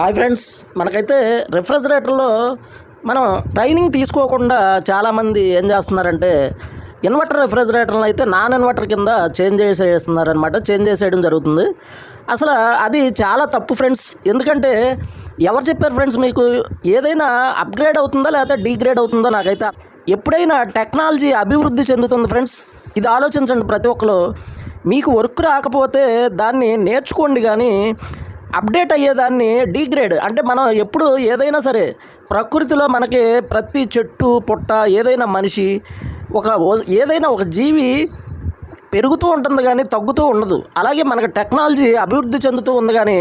Hi friends, మనకైతే రిఫ్రిజిరేటర్లో మనం training తీసుకోకుండా చాలామంది ఏం చేస్తున్నారంటే ఇన్వర్టర్ రిఫ్రిజిరేటర్ని అయితే నాన్ ఇన్వర్టర్ కింద చేంజ్ చేసేస్తున్నారనమాట. చేంజ్ చేసేయడం జరుగుతుంది. అసలు అది చాలా తప్పు ఫ్రెండ్స్. ఎందుకంటే ఎవరు చెప్పారు ఫ్రెండ్స్ మీకు? ఏదైనా అప్గ్రేడ్ అవుతుందా లేకపోతే డీగ్రేడ్ అవుతుందో నాకైతే ఎప్పుడైనా టెక్నాలజీ అభివృద్ధి చెందుతుంది ఫ్రెండ్స్. ఇది ఆలోచించండి ప్రతి ఒక్కరు. మీకు వర్క్ రాకపోతే దాన్ని నేర్చుకోండి, కానీ అప్డేట్ అయ్యేదాన్ని డీగ్రేడ్ అంటే మనం ఎప్పుడు ఏదైనా సరే ప్రకృతిలో మనకి ప్రతి చెట్టు పుట్ట ఏదైనా మనిషి ఏదైనా ఒక జీవి పెరుగుతూ ఉంటుంది కానీ తగ్గుతూ ఉండదు. అలాగే మనకు టెక్నాలజీ అభివృద్ధి చెందుతూ ఉంది కానీ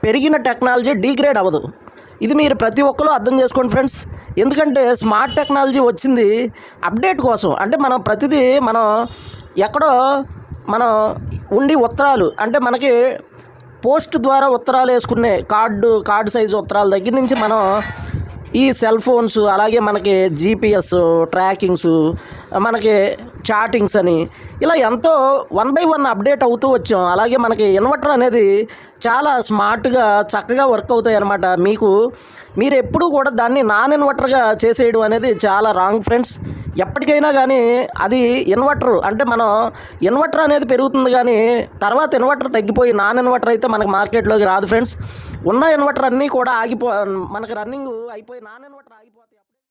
పెరిగిన టెక్నాలజీ డీగ్రేడ్ అవ్వదు. ఇది మీరు ప్రతి ఒక్కరు అర్థం చేసుకోండి ఫ్రెండ్స్. ఎందుకంటే స్మార్ట్ టెక్నాలజీ వచ్చింది అప్డేట్ కోసం. అంటే మనం ప్రతిదీ ఎక్కడో మనం ఉండి ఉత్తరాలు అంటే మనకి పోస్ట్ ద్వారా ఉత్తరాలు వేసుకునే కార్డు సైజు ఉత్తరాల దగ్గర నుంచి మనం ఈ సెల్ ఫోన్స్, అలాగే మనకి జీపీఎస్ ట్రాకింగ్స్, మనకి చాటింగ్స్ అని ఇలా ఎంతో 1 by 1 అప్డేట్ అవుతూ వచ్చాం. అలాగే మనకి ఇన్వర్టర్ అనేది చాలా స్మార్ట్గా చక్కగా వర్క్ అవుతాయి అన్నమాట. మీరు ఎప్పుడూ కూడా దాన్ని నాన్ ఇన్వర్టర్గా చేసేయడం అనేది చాలా రాంగ్ ఫ్రెండ్స్. ఎప్పటికైనా కానీ అది ఇన్వర్టర్ అంటే ఇన్వర్టర్ అనేది పెరుగుతుంది, కానీ తర్వాత ఇన్వర్టర్ తగ్గిపోయి నాన్ ఇన్వర్టర్ అయితే మనకు మార్కెట్లోకి రాదు ఫ్రెండ్స్. ఉన్న ఇన్వర్టర్ అన్నీ కూడా మనకి రన్నింగ్ అయిపోయి నాన్ ఇన్వర్టర్ ఆగిపోతుంది.